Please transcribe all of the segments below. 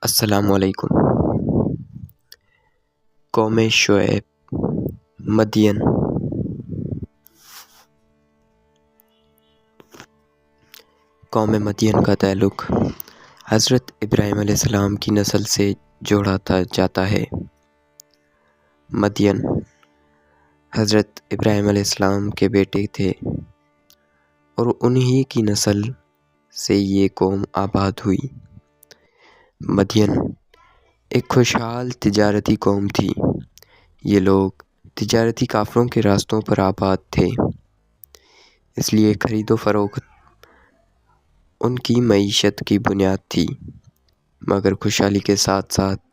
السلام علیکم۔ قوم شعیب، مدین۔ قوم مدین کا تعلق حضرت ابراہیم علیہ السلام کی نسل سے جوڑا جاتا ہے۔ مدین حضرت ابراہیم علیہ السلام کے بیٹے تھے اور انہی کی نسل سے یہ قوم آباد ہوئی۔ مدین ایک خوشحال تجارتی قوم تھی۔ یہ لوگ تجارتی قافلوں کے راستوں پر آباد تھے، اس لیے خرید و فروخت ان کی معیشت کی بنیاد تھی، مگر خوشحالی کے ساتھ ساتھ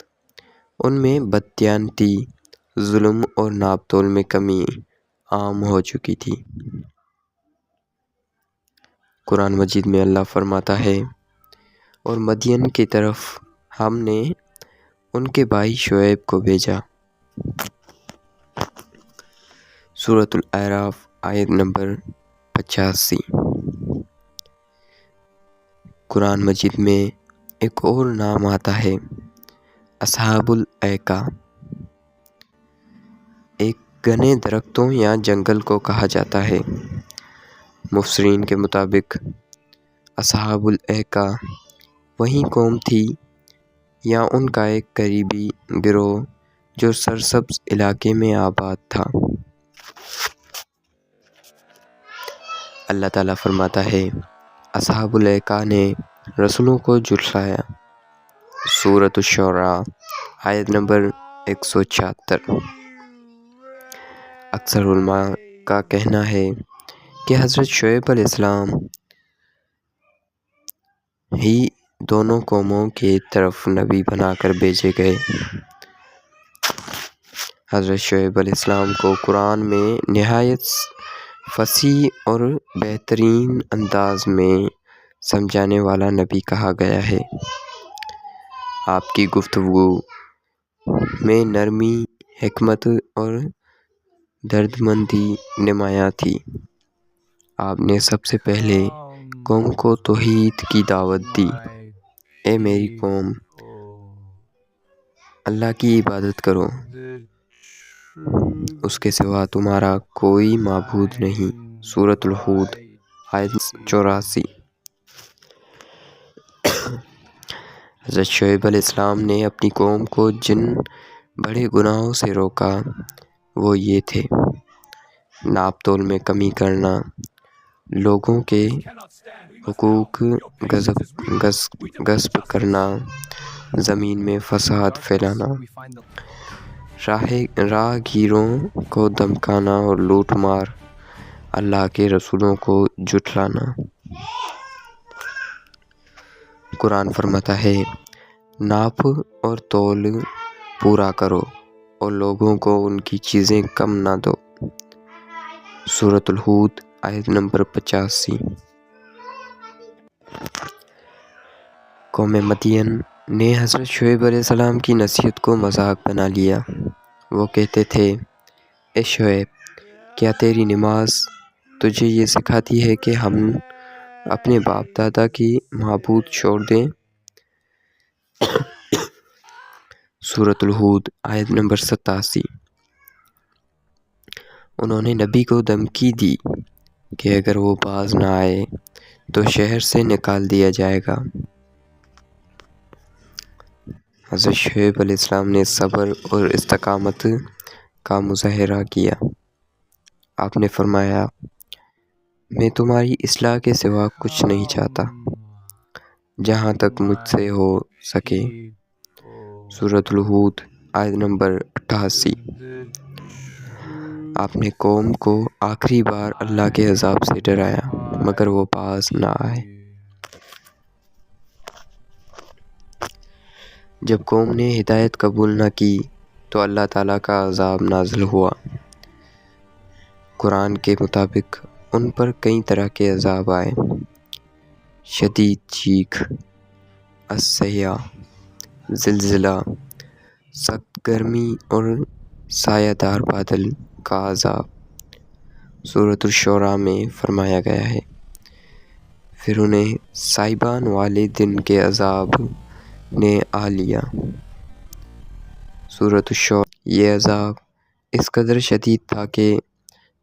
ان میں بددیانتی، ظلم اور ناپ تول میں کمی عام ہو چکی تھی۔ قرآن مجید میں اللہ فرماتا ہے، اور مدین کی طرف ہم نے ان کے بھائی شعیب کو بھیجا۔ سورۃ الاعراف آیت نمبر 85۔ قرآن مجید میں ایک اور نام آتا ہے اصحاب الایکہ۔ ایک گھنے درختوں یا جنگل کو کہا جاتا ہے۔ مفسرین کے مطابق اصحاب الایکہ وہی قوم تھی یا ان کا ایک قریبی گروہ جو سرسبز علاقے میں آباد تھا۔ اللہ تعالیٰ فرماتا ہے، اصحاب الایکہ نے رسولوں کو جھٹلایا۔ سورۃ الشعراء آیت نمبر 176۔ اکثر علماء کا کہنا ہے کہ حضرت شعیب علیہ السلام ہی دونوں قوموں کی طرف نبی بنا کر بھیجے گئے۔ حضرت شعیب علیہ السلام کو قرآن میں نہایت فصیح اور بہترین انداز میں سمجھانے والا نبی کہا گیا ہے۔ آپ کی گفتگو میں نرمی، حکمت اور دردمندی نمایاں تھی۔ آپ نے سب سے پہلے قوم کو توحید کی دعوت دی۔ اے میری قوم، اللہ کی عبادت کرو، اس کے سوا تمہارا کوئی معبود نہیں۔ سورۃ الہود آیت 84۔ حضرت شعیب علیہ السلام نے اپنی قوم کو جن بڑے گناہوں سے روکا وہ یہ تھے: ناپ تول میں کمی کرنا، لوگوں کے حقوق غصب کرنا، زمین میں فساد پھیلانا، راہگیروں کو دھمکانا اور لوٹ مار، اللہ کے رسولوں کو جھٹلانا۔ قرآن فرماتا ہے، ناپ اور تول پورا کرو اور لوگوں کو ان کی چیزیں کم نہ دو۔ سورۃ الہود آیت نمبر 85۔ قوم مدین نے حضرت شعیب علیہ السلام کی نصیحت کو مذاق بنا لیا۔ وہ کہتے تھے، اے شعیب، کیا تیری نماز تجھے یہ سکھاتی ہے کہ ہم اپنے باپ دادا کی معبود چھوڑ دیں؟ سورۃ الہود آیت نمبر 87۔ انہوں نے نبی کو دھمکی دی کہ اگر وہ باز نہ آئے تو شہر سے نکال دیا جائے گا۔ حضرت شعیب علیہ السلام نے صبر اور استقامت کا مظاہرہ کیا۔ آپ نے فرمایا، میں تمہاری اصلاح کے سوا کچھ نہیں چاہتا، جہاں تک مجھ سے ہو سکے۔ سورۃ الہود آیت نمبر 88۔ آپ نے قوم کو آخری بار اللہ کے عذاب سے ڈرایا، مگر وہ باز نہ آئے۔ جب قوم نے ہدایت قبول نہ کی تو اللہ تعالیٰ کا عذاب نازل ہوا۔ قرآن کے مطابق ان پر کئی طرح کے عذاب آئے: شدید چیخ، الصیحہ، زلزلہ، سخت گرمی اور سایہ دار بادل کا عذاب۔ سورۃ الشعراء میں فرمایا گیا ہے، پھر انہیں سائبان والے دن کے عذاب نے آ لیا۔ سورۃ الشعراء۔ یہ عذاب اس قدر شدید تھا کہ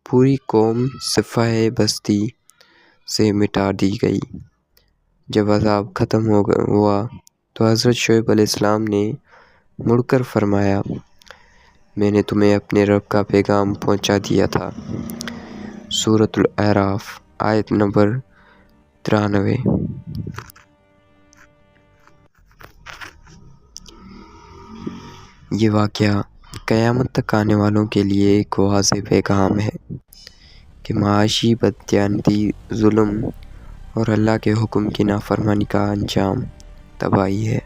پوری قوم صفحہ بستی سے مٹا دی گئی۔ جب عذاب ختم ہوا تو حضرت شعیب علیہ السلام نے مڑ کر فرمایا، میں نے تمہیں اپنے رب کا پیغام پہنچا دیا تھا۔ سورۃ الاعراف آیت نمبر 93۔ یہ واقعہ قیامت تک آنے والوں کے لیے ایک واضح پیغام ہے کہ معاشی بددیانتی، ظلم اور اللہ کے حکم کی نافرمانی کا انجام تباہی ہے۔